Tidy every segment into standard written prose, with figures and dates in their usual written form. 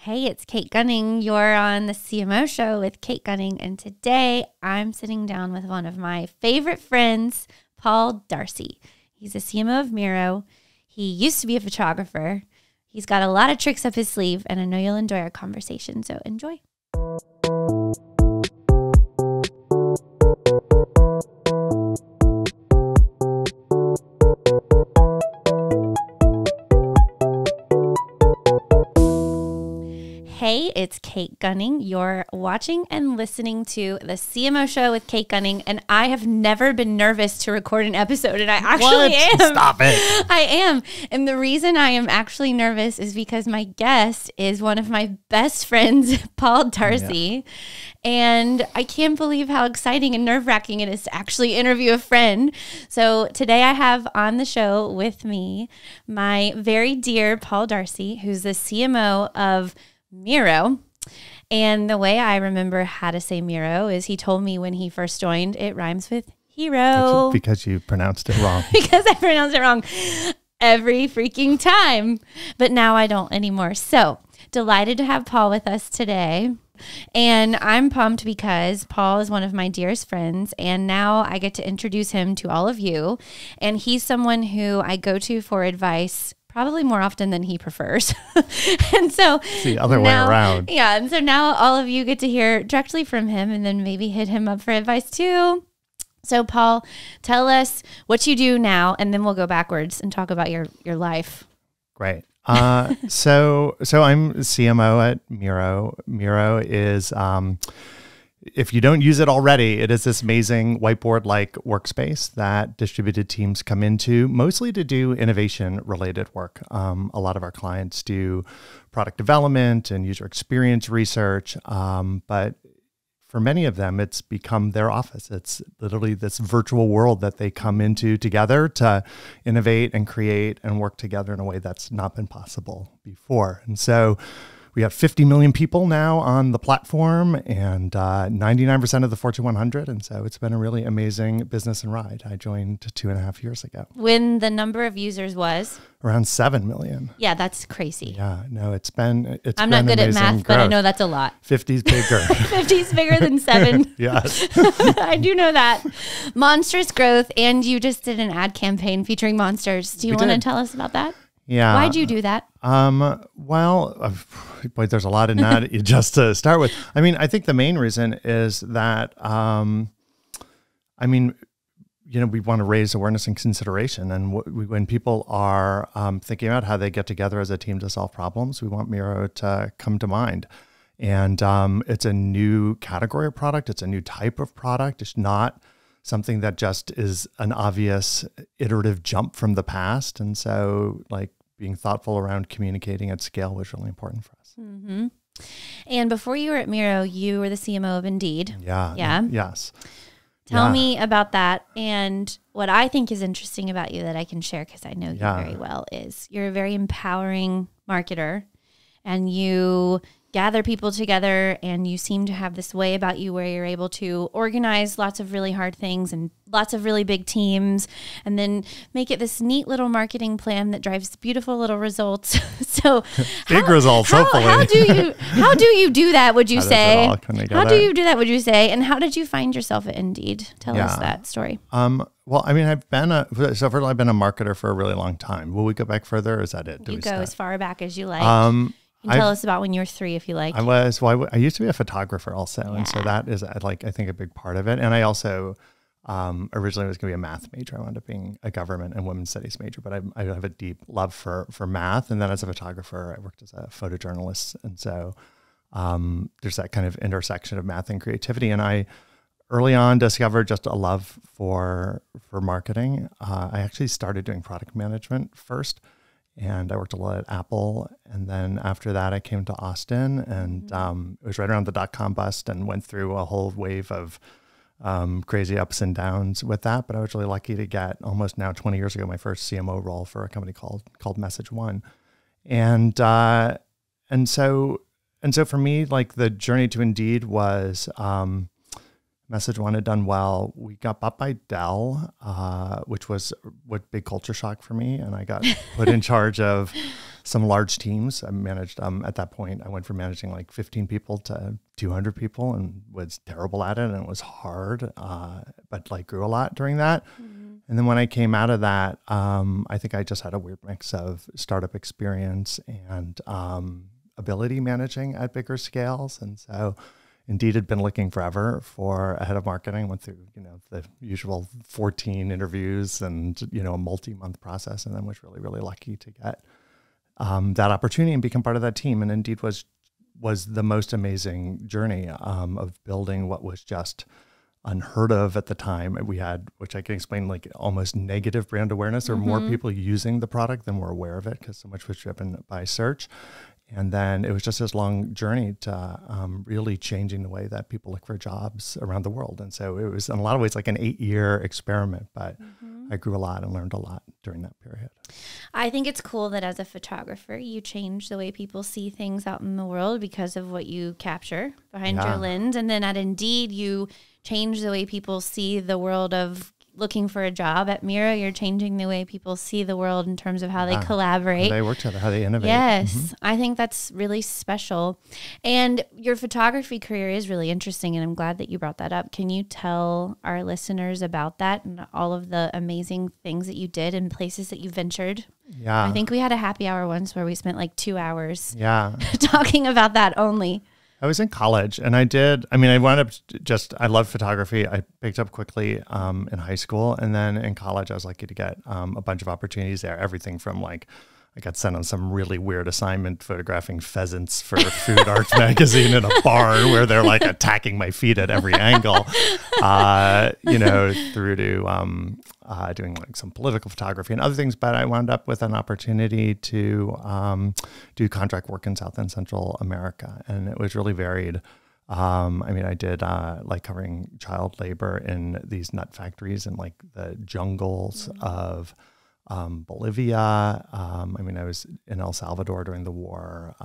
Hey, it's Kate Gunning. You're on the CMO Show with Kate Gunning, and today I'm sitting down with one of my favorite friends, Paul Darcy. He's a CMO of Miro. He used to be a photographer. He's got a lot of tricks up his sleeve, and I know you'll enjoy our conversation, so enjoy. Hey, it's Kate Gunning. You're watching and listening to the CMO Show with Kate Gunning, and I have never been nervous to record an episode, and I actually am. Stop it. I am. And the reason I am actually nervous is because my guest is one of my best friends, Paul Darcy. Yeah. And I can't believe how exciting and nerve-wracking it is to actually interview a friend. So today I have on the show with me my very dear Paul Darcy, who's the CMO of Miro. And the way I remember how to say Miro is he told me when he first joined, it rhymes with hero. Because you pronounced it wrong. Because I pronounced it wrong every freaking time. But now I don't anymore. So delighted to have Paul with us today. And I'm pumped because Paul is one of my dearest friends, and now I get to introduce him to all of you. And he's someone who I go to for advice probably more often than he prefers. And so it's the other way around. Yeah. And so now all of you get to hear directly from him and then maybe hit him up for advice too. So Paul, tell us what you do now, and then we'll go backwards and talk about your life. Great. So I'm CMO at Miro. Miro is, if you don't use it already, it is this amazing whiteboard-like workspace that distributed teams come into, mostly to do innovation-related work. A lot of our clients do product development and user experience research, but for many of them, it's become their office. It's literally this virtual world that they come into together to innovate and create and work together in a way that's not been possible before. And so we have 50 million people now on the platform and 99% of the Fortune 100. And so it's been a really amazing business and ride. I joined 2.5 years ago. When the number of users was? Around 7 million. Yeah, that's crazy. Yeah, no, I'm not good at math, but I know that's a lot. 50's bigger. 50's bigger than 7. Yes. I do know that. Monstrous growth. And you just did an ad campaign featuring monsters. Do you want to tell us about that? Yeah. Why'd you do that? Well, boy, there's a lot in that just to start with. I mean, I think the main reason is that, we want to raise awareness and consideration. And when people are thinking about how they get together as a team to solve problems, we want Miro to come to mind. And it's a new category of product. It's a new type of product. It's not something that just is an obvious iterative jump from the past. And so being thoughtful around communicating at scale was really important for us. Mm-hmm. And before you were at Miro, you were the CMO of Indeed. Yeah. Yeah. Yes. Tell me about that. And what I think is interesting about you that I can share, because I know you very well, is you're a very empowering marketer, and you gather people together, and you seem to have this way about you where you're able to organize lots of really hard things and lots of really big teams, and then make it this neat little marketing plan that drives beautiful little results. So results, hopefully. How do you do that, would you say? How do you do that, would you say? And how did you find yourself at Indeed? Tell us that story. Well, I mean, I've been a marketer for a really long time. Will we go back further, or is that it? You go as far back as you like. You can tell us about when you were 3, if you like. I used to be a photographer also. Yeah. And so that is I think a big part of it. And I also originally was going to be a math major. I wound up being a government and women's studies major, but I have a deep love for math. And then as a photographer, I worked as a photojournalist. And so there's that kind of intersection of math and creativity. And I early on discovered just a love for marketing. I actually started doing product management first. And I worked a lot at Apple. And then after that, I came to Austin, and it was right around the dot-com bust, and went through a whole wave of crazy ups and downs with that. But I was really lucky to get almost now 20 years ago, my first CMO role for a company called Message One. And so for me, the journey to Indeed was Message One had done well. We got bought by Dell, which was what big culture shock for me. And I got put in charge of some large teams. I managed, at that point, I went from managing like 15 people to 200 people and was terrible at it. And it was hard, but like grew a lot during that. Mm-hmm. And then when I came out of that, I think I just had a weird mix of startup experience and ability managing at bigger scales. And so Indeed had been looking forever for a head of marketing, went through, the usual 14 interviews and, a multi-month process, and then was really, really lucky to get that opportunity and become part of that team. And Indeed was the most amazing journey of building what was just unheard of at the time. We had, which I can explain, like almost negative brand awareness, or more people using the product than were aware of it because so much was driven by search. And then it was just this long journey to really changing the way that people look for jobs around the world. And so it was in a lot of ways like an 8-year experiment, but I grew a lot and learned a lot during that period. I think it's cool that as a photographer, you change the way people see things out in the world because of what you capture behind your lens. And then at Indeed, you change the way people see the world of looking for a job. At Miro, you're changing the way people see the world in terms of how they collaborate. How they work together, how they innovate. Yes, I think that's really special. And your photography career is really interesting, and I'm glad that you brought that up. Can you tell our listeners about that and all of the amazing things that you did and places that you ventured? Yeah. I think we had a happy hour once where we spent like 2 hours talking about that only. I was in college and I wound up I love photography. I picked up quickly in high school, and then in college I was lucky to get a bunch of opportunities there. Everything from like, I got sent on some really weird assignment photographing pheasants for Food Arts magazine in a barn where they're like attacking my feet at every angle, through to doing like some political photography and other things. But I wound up with an opportunity to do contract work in South and Central America, and it was really varied. I did like covering child labor in these nut factories in like the jungles of Bolivia. I was in El Salvador during the war,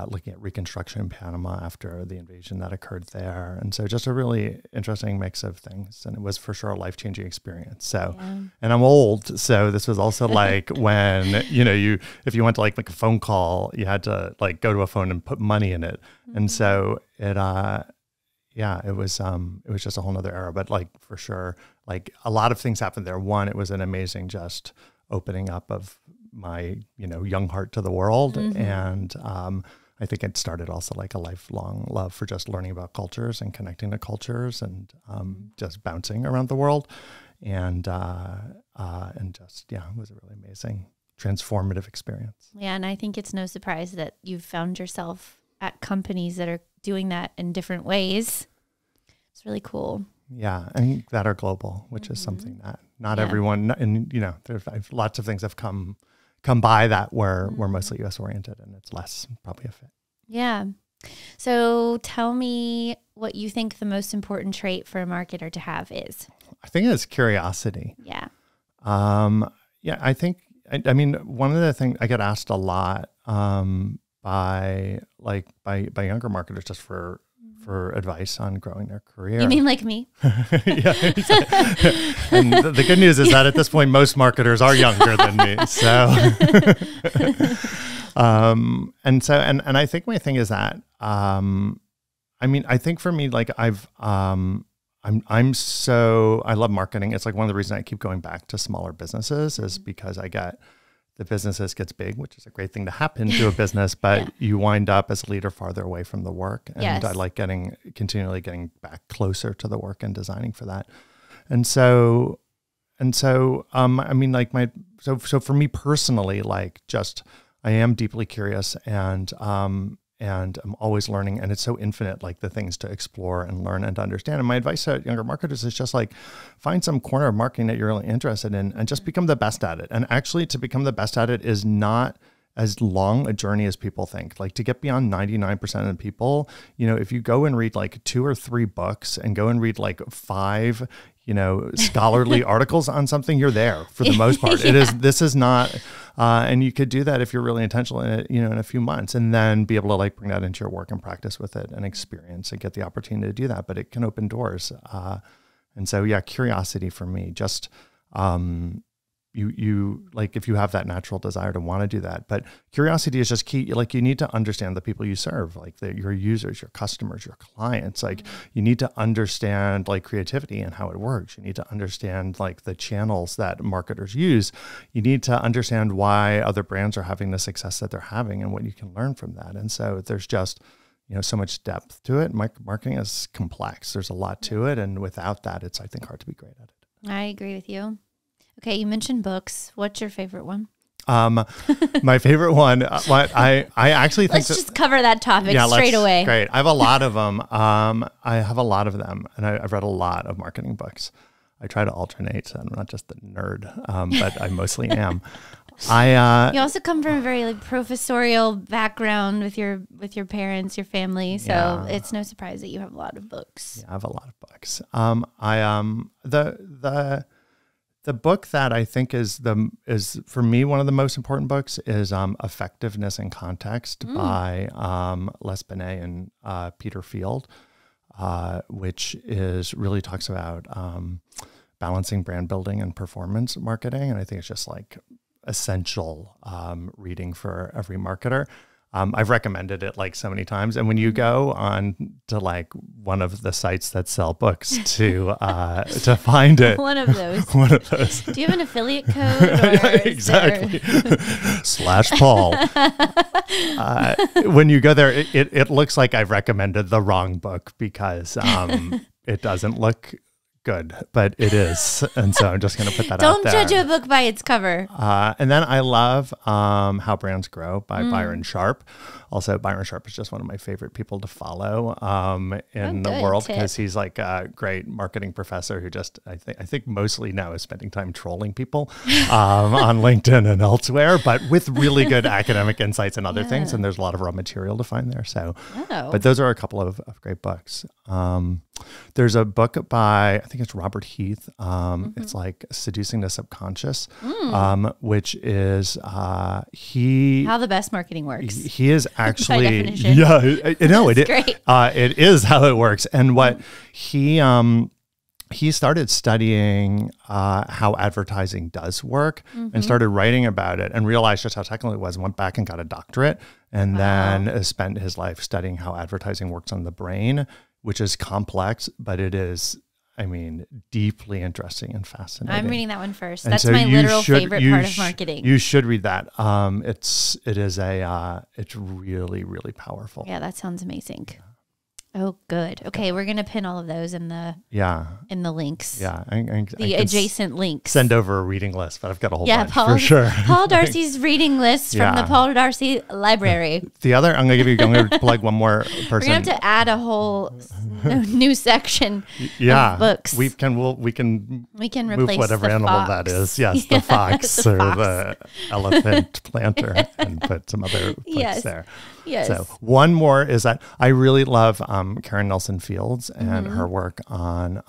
looking at reconstruction in Panama after the invasion that occurred there. And so just a really interesting mix of things. And it was for sure a life-changing experience. So, and I'm old. So this was also like when, if you went to like make a phone call, you had to like go to a phone and put money in it. And so it was just a whole nother era, but like for sure, like a lot of things happened there. One, it was an amazing just opening up of my, young heart to the world. And I think it started also like a lifelong love for just learning about cultures and connecting to cultures and just bouncing around the world. And just, it was a really amazing, transformative experience. Yeah. And I think it's no surprise that you've found yourself at companies that are doing that in different ways. It's really cool. Yeah, and that are global, which is something that not everyone, and there's lots of things have come by that were mostly U.S. oriented, and it's less probably a fit. Yeah. So tell me what you think the most important trait for a marketer to have is. I think it's curiosity. Yeah. I think one of the things I get asked a lot by younger marketers just for advice on growing their career. You mean like me? Yeah. And the good news is that at this point, most marketers are younger than me. So, and I think my thing is that, I think for me, like I love marketing. It's like one of the reasons I keep going back to smaller businesses is because the business gets big, which is a great thing to happen to a business, but you wind up as a leader farther away from the work. And I like continually getting back closer to the work and designing for that. So for me personally, like just, I am deeply curious and I'm always learning, and it's so infinite, like the things to explore and learn and to understand. And my advice to younger marketers is just like, find some corner of marketing that you're really interested in and just become the best at it. And actually to become the best at it is not as long a journey as people think. Like to get beyond 99% of the people, if you go and read like 2 or 3 books and go and read like 5, scholarly articles on something, you're there for the most part. This is not, and you could do that if you're really intentional in it, in a few months, and then be able to like bring that into your work and practice with it and experience and get the opportunity to do that. But it can open doors. And so, yeah, curiosity for me, just, you like, if you have that natural desire to want to do that, but curiosity is just key. Like, you need to understand the people you serve, like your users, your customers, your clients. Like, you need to understand like creativity and how it works. You need to understand like the channels that marketers use. You need to understand why other brands are having the success that they're having and what you can learn from that. And so there's just, so much depth to it. Marketing is complex. There's a lot to it. And without that, it's, I think, hard to be great at it. I agree with you. Okay, you mentioned books. What's your favorite one? My favorite one, I actually think let's just cover that topic straight away. Great. I have a lot of them. I have a lot of them, and I've read a lot of marketing books. I try to alternate, so I'm not just the nerd, but I mostly am. You also come from a very like professorial background with your parents, your family, so it's no surprise that you have a lot of books. Yeah, I have a lot of books. The book that I think is for me one of the most important books is Effectiveness in Context by Les Binet and Peter Field, which really talks about balancing brand building and performance marketing, and I think it's just like essential reading for every marketer. I've recommended it like so many times. And when you go on to like one of the sites that sell books to find it. One of those. Do you have an affiliate code? Yeah, exactly. /Paul. When you go there, it looks like I've recommended the wrong book because it doesn't look good, but it is. And so I'm just going to put that out there. Don't judge a book by its cover. And then I love How Brands Grow by Byron Sharp. Also, Byron Sharp is just one of my favorite people to follow in the world because he's like a great marketing professor who just, I think mostly now is spending time trolling people on LinkedIn and elsewhere, but with really good academic insights and other things. And there's a lot of raw material to find there. So, but those are a couple of great books. There's a book by, I think it's Robert Heath. It's like Seducing the Subconscious, which is How the Best Marketing Works. He is actually, it is how it works. And what he started studying how advertising does work and started writing about it and realized just how technical it was, and went back and got a doctorate, and then spent his life studying how advertising works on the brain, which is complex, but it is, I mean, deeply interesting and fascinating. I'm reading that one first. That's my literal favorite part of marketing. You should read that. It's really, really powerful. Yeah, that sounds amazing. Oh, good. Okay, we're gonna pin all of those in the links. Yeah, the adjacent links. Send over a reading list, but I've got a whole bunch for sure. Paul Darcy's reading list from the Paul Darcy Library. The other, I'm gonna plug one more person. We're gonna have to add a whole new section. Of books. We can replace move whatever the animal fox. that is. Yes, the fox the elephant planter, and put some other books there. Yes. So one more is that I really love Karen Nelson Fields and her work on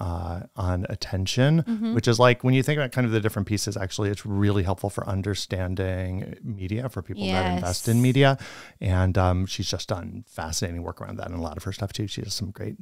attention, which is like when you think about kind of the different pieces, actually, it's really helpful for understanding media for people that invest in media. And she's just done fascinating work around that, and a lot of her stuff too. She has some great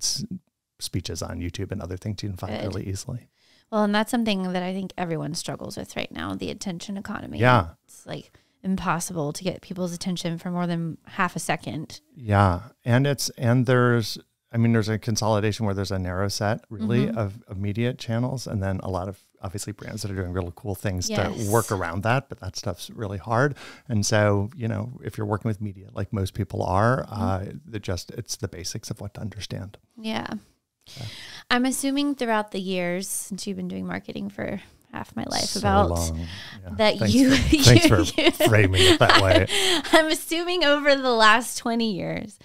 speeches on YouTube and other things you can find really easily. Well, and that's something that I think everyone struggles with right now, the attention economy. Yeah. It's like impossible to get people's attention for more than half a second. Yeah. And there's a consolidation where there's a narrow set really of media channels, and then a lot of obviously brands that are doing really cool things to work around that, but that stuff's really hard. And so, if you're working with media, like most people are, it's the basics of what to understand. Yeah. I'm assuming throughout the years, since you've been doing marketing for half my life, Thanks for framing it that way. I'm assuming over the last 20 years,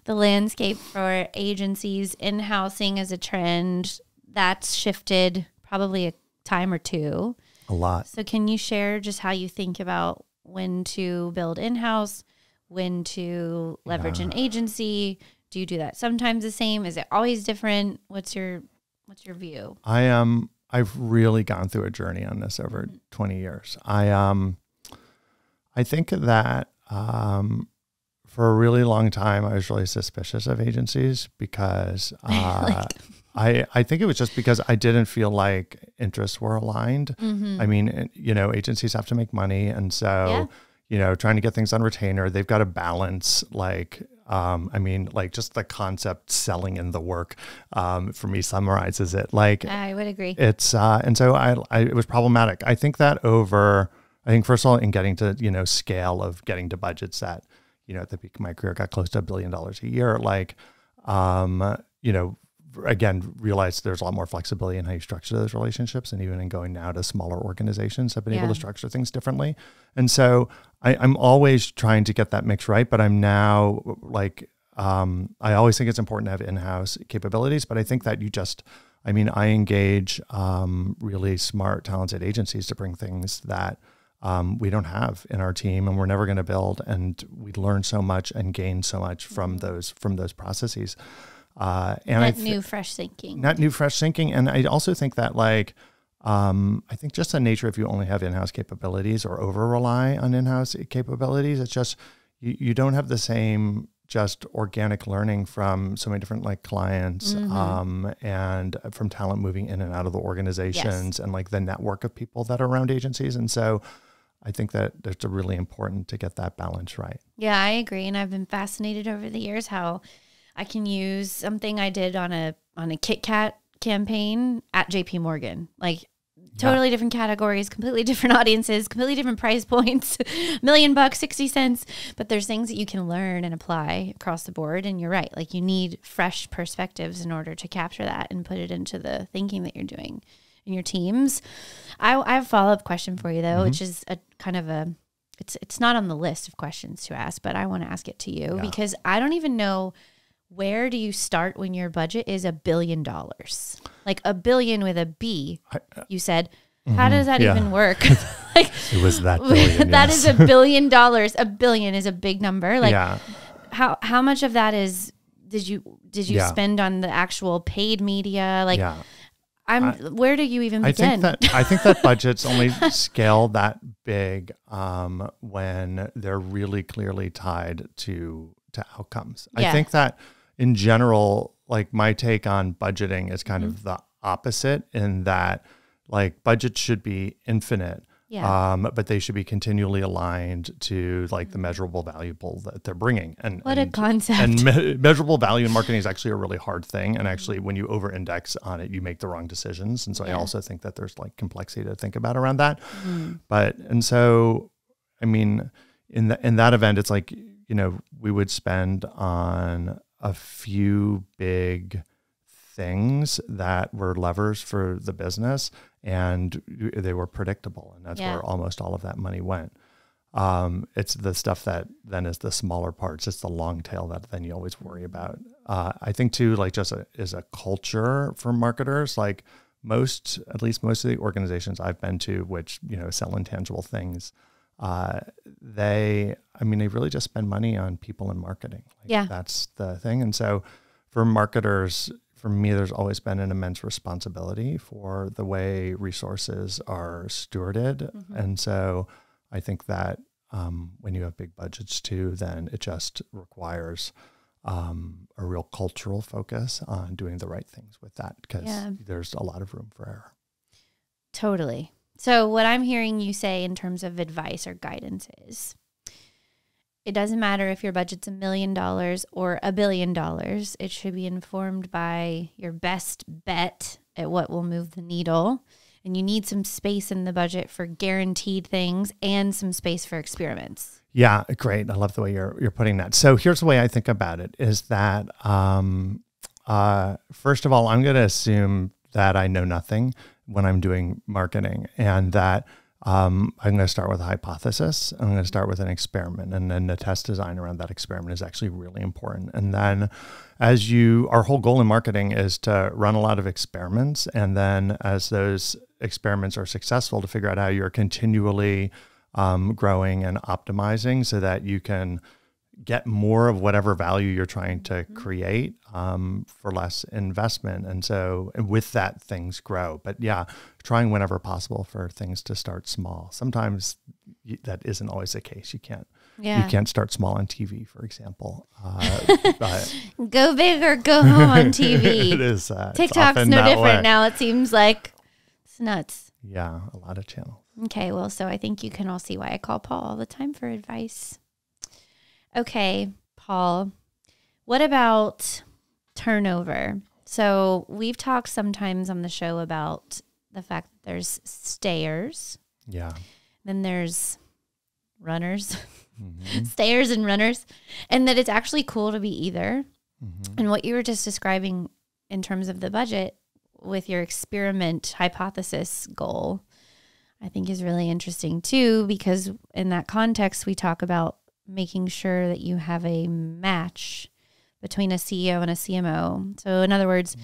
the landscape for agencies in-housing as a trend, that's shifted probably a time or two. A lot. So can you share just how you think about when to build in-house, when to leverage an agency? Do you do that sometimes the same? Is it always different? What's your view? I I've really gone through a journey on this over 20 years. I think that for a really long time, I was really suspicious of agencies because I think it was just because I didn't feel like interests were aligned. I mean, agencies have to make money. And so, trying to get things on retainer, they've got to balance just the concept selling in the work, for me summarizes it. Like, I would agree. It's, and so it was problematic. I think first of all, in getting to, scale of getting to budgets that, at the peak of my career got close to $1 billion a year, again, realized there's a lot more flexibility in how you structure those relationships. And even in going now to smaller organizations, I've been able to structure things differently. And so I'm always trying to get that mix right, but I'm now I always think it's important to have in-house capabilities, but I think that I engage really smart, talented agencies to bring things that we don't have in our team and we're never going to build. And we learn so much and gain so much from those processes. New fresh thinking. Not new fresh thinking. And I also think that I think just the nature if you only have in-house capabilities or over rely on in-house capabilities, it's just, you don't have the same just organic learning from so many different clients and from talent moving in and out of the organizations and the network of people that are around agencies. And so I think that it's really important to get that balance right. Yeah, I agree. And I've been fascinated over the years how I can use something I did on a Kit Kat campaign at JP Morgan. Totally different categories, completely different audiences, completely different price points, $1 million, 60 cents. But there's things that you can learn and apply across the board. And you're right. You need fresh perspectives in order to capture that and put it into the thinking that you're doing in your teams. I have a follow-up question for you though, which is a kind of it's not on the list of questions to ask, but I want to ask it to you because I don't even know, where do you start when your budget is $1 billion? $1 billion with a B, you said. How does that even work? It was that billion. That is $1 billion. $1 billion is a big number. How much of that did you spend on the actual paid media? Where do you even begin? I think that budgets only scale that big when they're really clearly tied to outcomes. I think that in general, my take on budgeting is kind of the opposite in that budgets should be infinite, but they should be continually aligned to the measurable valuable that they're bringing. And what a concept. And measurable value in marketing is actually a really hard thing. And actually when you over index on it, you make the wrong decisions. And so I also think that there's complexity to think about around that. And so, in that event, it's we would spend on a few big things that were levers for the business and they were predictable. And that's where almost all of that money went. It's the stuff that then is the smaller parts. It's the long tail that then you always worry about. I think too, is a culture for marketers, at least most of the organizations I've been to, which, sell intangible things, they really just spend money on people and marketing. That's the thing. And so for marketers, for me, there's always been an immense responsibility for the way resources are stewarded. And so I think that when you have big budgets too, then it just requires a real cultural focus on doing the right things with that because there's a lot of room for error. Totally. So what I'm hearing you say in terms of advice or guidance is, it doesn't matter if your budget's $1 million or $1 billion. It should be informed by your best bet at what will move the needle. And you need some space in the budget for guaranteed things and some space for experiments. Yeah, great. I love the way you're putting that. So here's the way I think about it is that, first of all, I'm going to assume that I know nothing when I'm doing marketing and that I'm going to start with a hypothesis. I'm going to start with an experiment, and then the test design around that experiment is actually really important. And then our whole goal in marketing is to run a lot of experiments. And then as those experiments are successful, to figure out how you're continually growing and optimizing so that you can get more of whatever value you're trying to create for less investment. And so with that, things grow. But yeah, trying whenever possible for things to start small. Sometimes that isn't always the case. You can't start small on TV, for example. But go big or go home on TV. It is. TikTok's no different now. It seems like it's nuts. Yeah, a lot of channels. Okay, well, so I think you can all see why I call Paul all the time for advice. Okay, Paul, what about turnover? So we've talked sometimes on the show about the fact that there's stayers. Yeah. Then there's runners, stayers and runners, and that it's actually cool to be either. And what you were just describing in terms of the budget with your experiment hypothesis goal, I think is really interesting too, because in that context, we talk about making sure that you have a match between a CEO and a CMO. So in other words,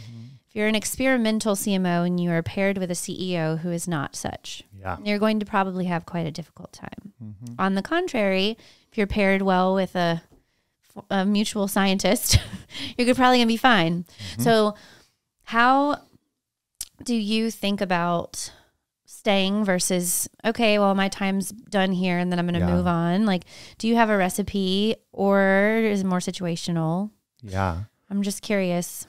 if you're an experimental CMO and you are paired with a CEO who is not such, you're going to probably have quite a difficult time. On the contrary, if you're paired well with a mutual scientist, you're probably going to be fine. So how do you think about staying versus, okay, well, my time's done here and then I'm going to move on? Like, do you have a recipe or is it more situational? Yeah. I'm just curious.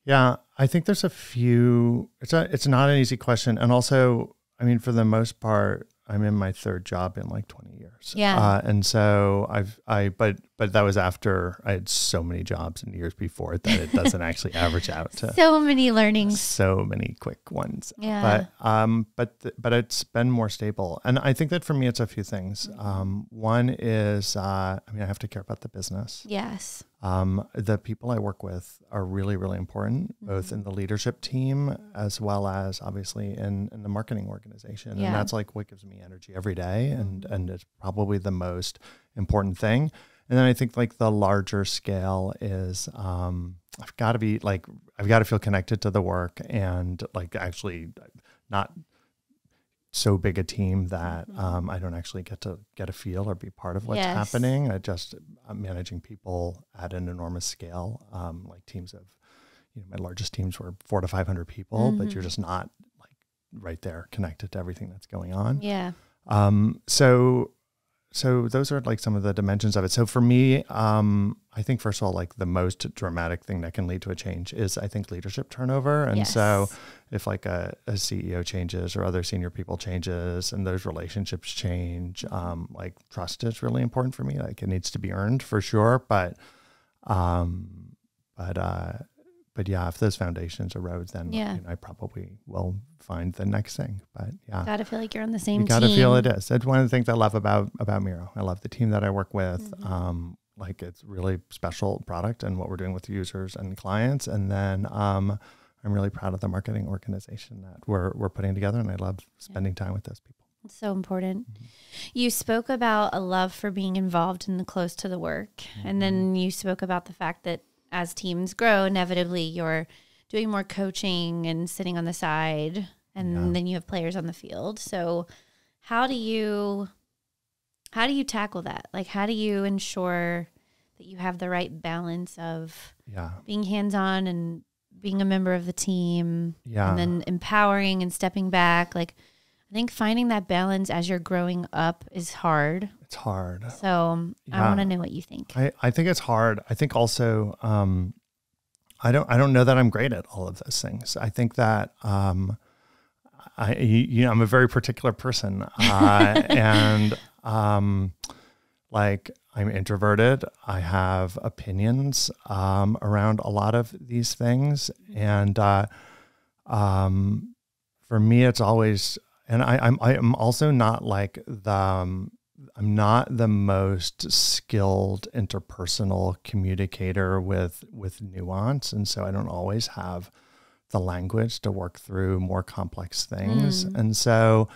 Yeah, I think there's a few, it's not an easy question. And also, I mean, for the most part, I'm in my third job in like 20 years. Yeah. And so but that was after I had so many jobs in the years before that it doesn't actually average out to so many learnings, so many quick ones. Yeah. But it's been more stable. And I think that for me, it's a few things. One is, I have to care about the business. Yes. The people I work with are really, really important, both in the leadership team as well as obviously in the marketing organization. Yeah. And that's like what gives me energy every day. And it's probably the most important thing. And then I think like the larger scale is, I've got to feel connected to the work and like actually not so big a team that I don't actually get a feel or be part of what's happening. I'm managing people at an enormous scale, like teams of, my largest teams were 400 to 500 people, but you're just not like right there connected to everything that's going on. Yeah. So those are like some of the dimensions of it. So for me, I think first of all, like the most dramatic thing that can lead to a change is I think leadership turnover. And so if like a CEO changes or other senior people changes and those relationships change, like trust is really important for me. Like it needs to be earned for sure. But yeah, if those foundations erode, then I probably will find the next thing. But yeah, Gotta feel like you're on the same team. You gotta feel it is. That's one of the things I love about Miro. I love the team that I work with. Like it's really special product and what we're doing with users and clients. And then I'm really proud of the marketing organization that we're putting together, and I love spending time with those people. It's so important. You spoke about a love for being involved in the close to the work, and then you spoke about the fact that as teams grow, inevitably you're doing more coaching and sitting on the side, and then you have players on the field. So how do you tackle that? Like, how do you ensure that you have the right balance of being hands-on and being a member of the team and then empowering and stepping back? Like, I think finding that balance as you're growing up is hard. It's hard. So I want to know what you think. I think it's hard. I think also, I don't know that I'm great at all of those things. I think that, I'm a very particular person, and, like I'm introverted. I have opinions, around a lot of these things. And, for me, it's always, and I'm also not like I'm not the most skilled interpersonal communicator with nuance. And so I don't always have the language to work through more complex things. And so,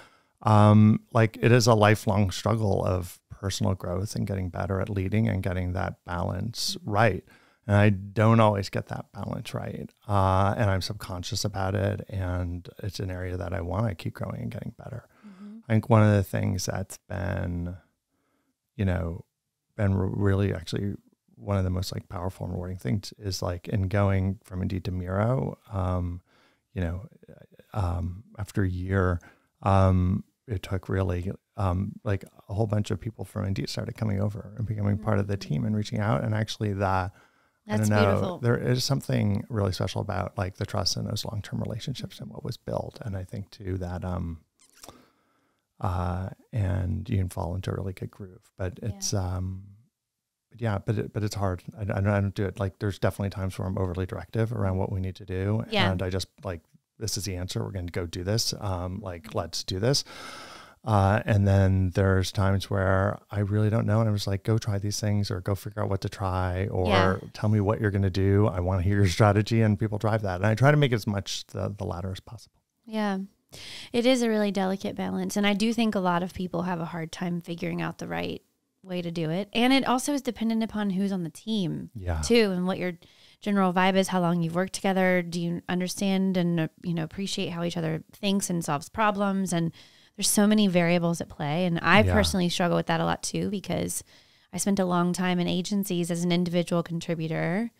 like it is a lifelong struggle of personal growth and getting better at leading and getting that balance right. And I don't always get that balance right. And I'm subconscious about it. And it's an area that I want to keep growing and getting better. I think one of the things that's been been really actually one of the most like powerful and rewarding things is like in going from Indeed to Miro, you know, after a year, it took really like a whole bunch of people from Indeed started coming over and becoming part of the team and reaching out. And actually I don't know, beautiful. There is something really special about like the trust in those long-term relationships and what was built. And I think too that, and you can fall into a really good groove, but it's, but it's hard. I don't do it. Like there's definitely times where I'm overly directive around what we need to do. Yeah. And I just like, this is the answer. We're going to go do this. Like, let's do this. And then there's times where I really don't know. And I'm just like, go try these things or go figure out what to try or tell me what you're going to do. I want to hear your strategy, and people drive that. And I try to make as much the latter as possible. Yeah. It is a really delicate balance. And I do think a lot of people have a hard time figuring out the right way to do it. And it also is dependent upon who's on the team too, and what your general vibe is, how long you've worked together. Do you understand and, you know, appreciate how each other thinks and solves problems? And there's so many variables at play. And I personally struggle with that a lot too, because I spent a long time in agencies as an individual contributor.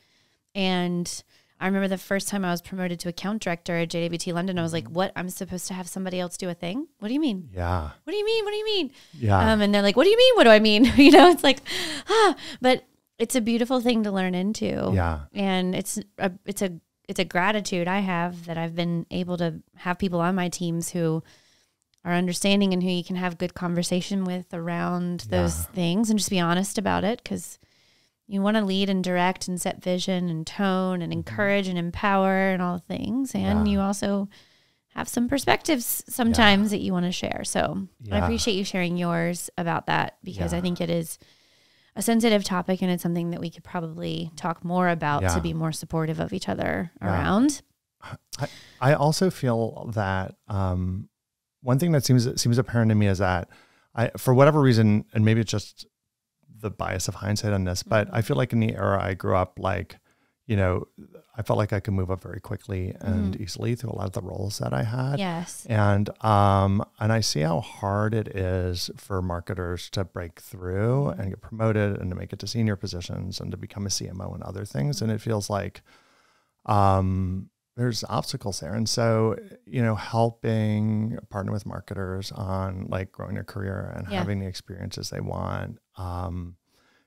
And I remember the first time I was promoted to account director at JWT London, I was like, what? I'm supposed to have somebody else do a thing? What do you mean? Yeah. What do you mean? What do you mean? Yeah. And they're like, what do you mean? What do I mean? You know, it's like, but it's a beautiful thing to learn into. Yeah. And it's a gratitude I have that I've been able to have people on my teams who are understanding and who you can have good conversation with around those things and just be honest about it, because you want to lead and direct and set vision and tone and encourage and empower and all the things. And you also have some perspectives sometimes that you want to share. So I appreciate you sharing yours about that, because I think it is a sensitive topic, and it's something that we could probably talk more about to be more supportive of each other around. I also feel that one thing that seems apparent to me is that for whatever reason, and maybe it's just the bias of hindsight on this, but I feel like in the era I grew up, like, you know, I felt like I could move up very quickly and easily through a lot of the roles that I had. Yes. And I see how hard it is for marketers to break through and get promoted and to make it to senior positions and to become a CMO and other things. And it feels like there's obstacles there. And so, you know, helping partner with marketers on like growing their career and having the experiences they want,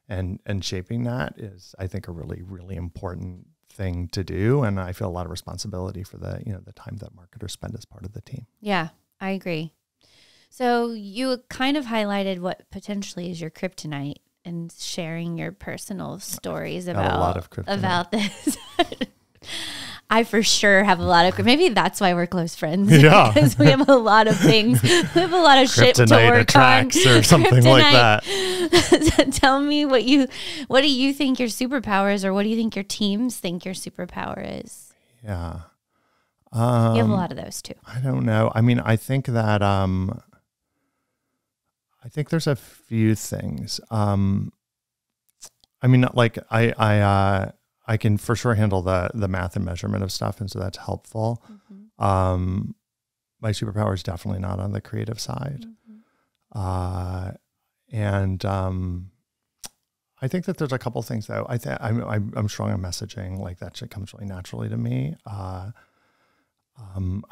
and shaping that is, I think, a really, really important thing to do. And I feel a lot of responsibility for the, you know, the time that marketers spend as part of the team. Yeah, I agree. So you kind of highlighted what potentially is your kryptonite and sharing your personal stories about, a lot of kryptonite. About this. I for sure have a lot of, maybe that's why we're close friends. Yeah. Because we have a lot of things. We have a lot of shit to work on. Or something like that. Tell me what do you think your superpower is, or what do you think your teams think your superpower is? Yeah. You have a lot of those too. I don't know. I mean, I think that, I think there's a few things. I mean, like I can for sure handle the math and measurement of stuff, and so that's helpful. My superpower is definitely not on the creative side. And I think that there's a couple things though. I'm strong on messaging, like that shit comes really naturally to me. I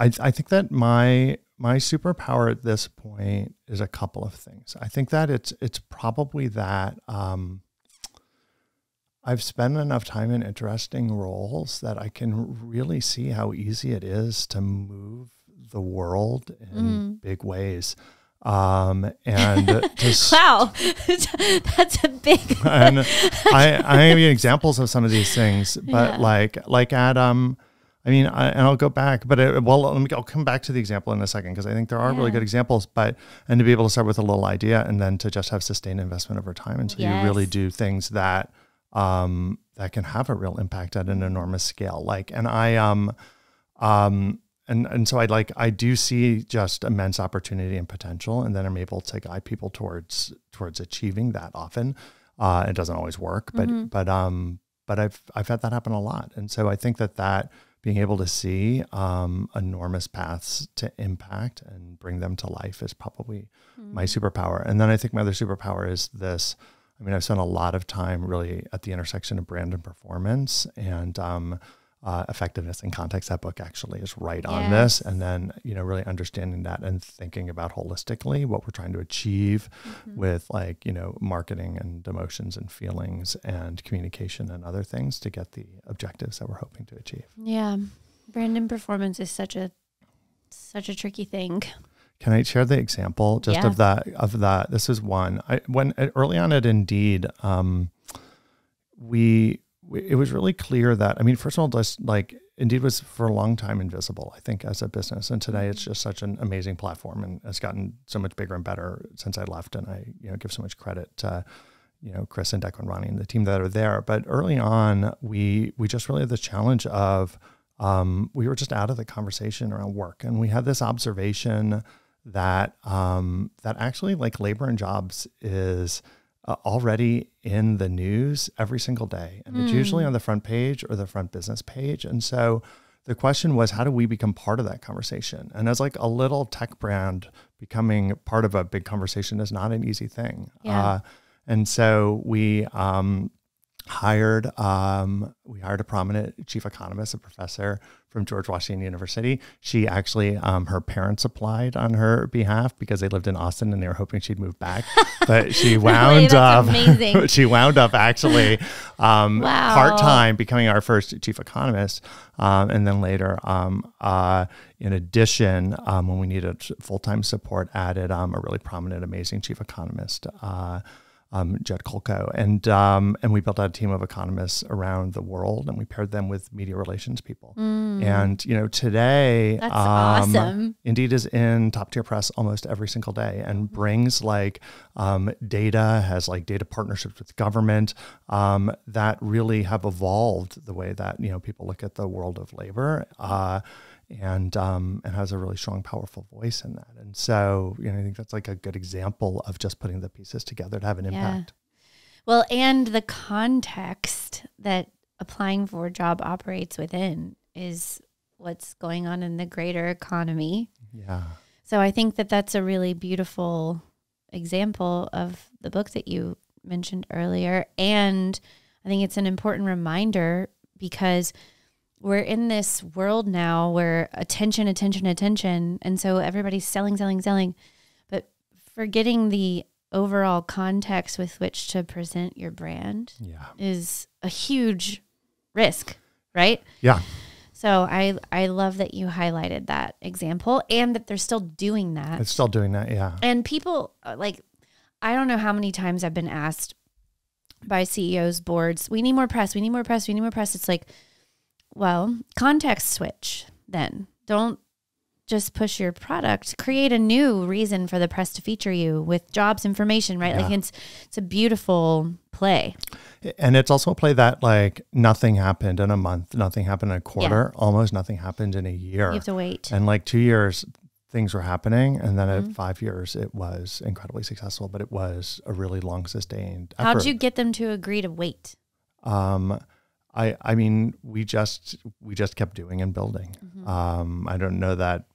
think that my superpower at this point is a couple of things. I think that it's probably that I've spent enough time in interesting roles that I can really see how easy it is to move the world in big ways. And just, wow, that's a big. And I give you examples of some of these things, but like at I mean, and I'll go back, but I'll come back to the example in a second, because I think there are really good examples. And to be able to start with a little idea and then to just have sustained investment over time, and so you really do things that that can have a real impact at an enormous scale. Like, and so I do see just immense opportunity and potential, and then I'm able to guide people towards achieving that. Often, it doesn't always work, but I've had that happen a lot, and so I think that being able to see enormous paths to impact and bring them to life is probably my superpower. And then I think my other superpower is this I mean, I've spent a lot of time really at the intersection of brand and performance, and effectiveness and context. That book actually is right on this. And then, really understanding that and thinking about holistically what we're trying to achieve with like, marketing and emotions and feelings and communication and other things to get the objectives that we're hoping to achieve. Yeah. Brand and performance is such a tricky thing. Can I share the example just of that? This is one. When early on at Indeed, it was really clear that, I mean, first of all, just like Indeed was for a long time invisible, I think, as a business. And today it's just such an amazing platform and has gotten so much bigger and better since I left. And I, give so much credit to, Chris and Declan, Ronnie, and the team that are there. But early on, we just really had this challenge of, we were just out of the conversation around work. And we had this observation that, that actually like labor and jobs is already in the news every single day. And it's usually on the front page or the front business page. And so the question was, how do we become part of that conversation? And as like a little tech brand, becoming part of a big conversation is not an easy thing. Yeah. And so we hired a prominent chief economist, a professor from George Washington University. She actually, her parents applied on her behalf because they lived in Austin and they were hoping she'd move back, but she wound she wound up actually part-time becoming our first chief economist. And then later, in addition, when we needed full-time support, added a really prominent, amazing chief economist, Jed Kolko, and we built out a team of economists around the world, and we paired them with media relations people. And today, that's awesome. Indeed is in top tier press almost every single day, and brings like data, has like data partnerships with government that really have evolved the way that people look at the world of labor. And has a really strong, powerful voice in that. And so, I think that's like a good example of just putting the pieces together to have an impact. Well, and the context that applying for a job operates within is what's going on in the greater economy. Yeah. So I think that that's a really beautiful example of the book that you mentioned earlier. And I think it's an important reminder because we're in this world now where attention. And so everybody's selling, but forgetting the overall context with which to present your brand is a huge risk, right? Yeah. So I love that you highlighted that example and that they're still doing that. It's still doing that, yeah. And people, like, I don't know how many times I've been asked by CEOs, boards, we need more press. It's like, well, context switch then. Don't just push your product. Create a new reason for the press to feature you with jobs information, right? Yeah. Like it's a beautiful play. And it's also a play that like nothing happened in a month, nothing happened in a quarter, almost nothing happened in a year. You have to wait. And like 2 years, things were happening. And then at 5 years, it was incredibly successful, but it was a really long sustained effort. How did you get them to agree to wait? I mean, we just kept doing and building. I don't know that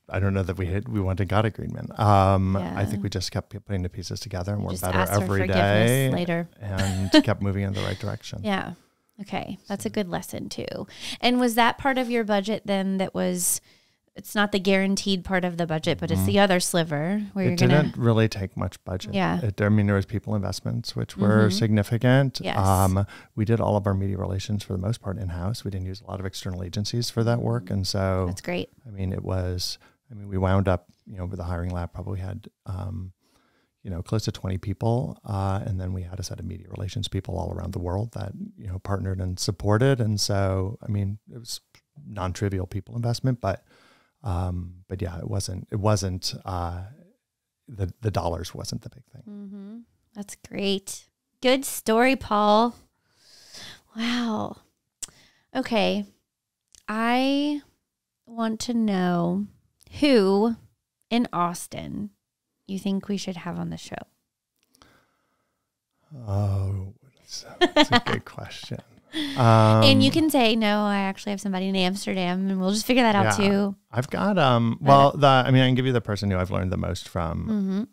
we went and got agreement. I think we just kept putting the pieces together, and we're better every day later. and kept moving in the right direction. Yeah. Okay. That's a good lesson too. And was that part of your budget then it's not the guaranteed part of the budget, but it's the other sliver where it didn't really take much budget. Yeah. There was people investments, which were significant. Yes. We did all of our media relations for the most part in-house. We didn't use a lot of external agencies for that work. And so that's great. We wound up, with the hiring lab probably had, close to 20 people. And then we had a set of media relations people all around the world that, partnered and supported. And so, it was non-trivial people investment, but yeah, it wasn't, the dollars wasn't the big thing. That's great. Good story, Paul. Wow. Okay. I want to know who in Austin you think we should have on the show. Oh, that's a good question. And you can say, no, I actually have somebody in Amsterdam, and we'll just figure that out too. I've got, well, I can give you the person who I've learned the most from,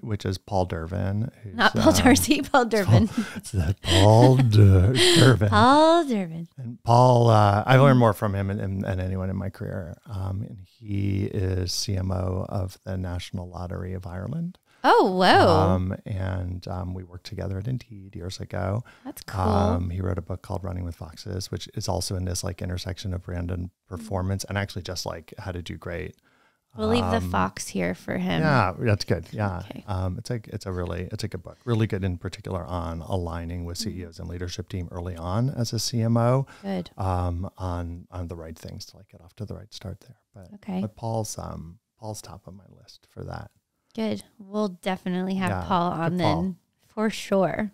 which is Paul Durbin. Not Paul Darcy, Paul Durbin. Paul Durbin. Paul Durbin. And Paul, I've learned more from him than anyone in my career. And he is CMO of the National Lottery of Ireland. Oh, whoa. And we worked together at Indeed years ago. That's cool. He wrote a book called Running with Foxes, which is also in this like intersection of brand and performance, and actually just like how to do great. We'll leave the fox here for him. Yeah, that's good. Yeah. Okay. It's a good book. Really good in particular on aligning with CEOs and leadership team early on as a CMO. Good. On the right things to like get off to the right start there. But Paul's top of my list for that. Good. We'll definitely have Paul on then for sure.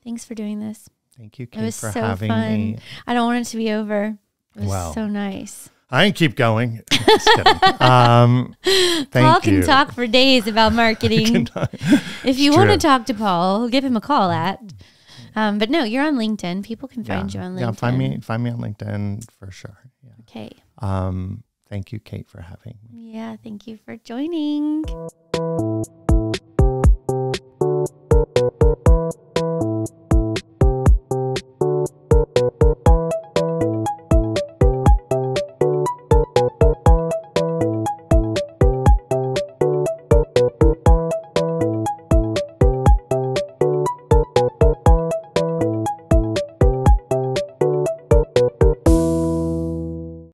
Thanks for doing this. Thank you, Kate, it was for so having fun. me. I don't want it to be over. It was so nice. I can keep going. Just kidding. Thank Paul you. can talk for days about marketing. If you want to talk to Paul, give him a call at. But no, you're on LinkedIn. People can find you on LinkedIn. Yeah, find me on LinkedIn for sure. Yeah. Okay. Thank you, Kate, for having me. Yeah, thank you for joining.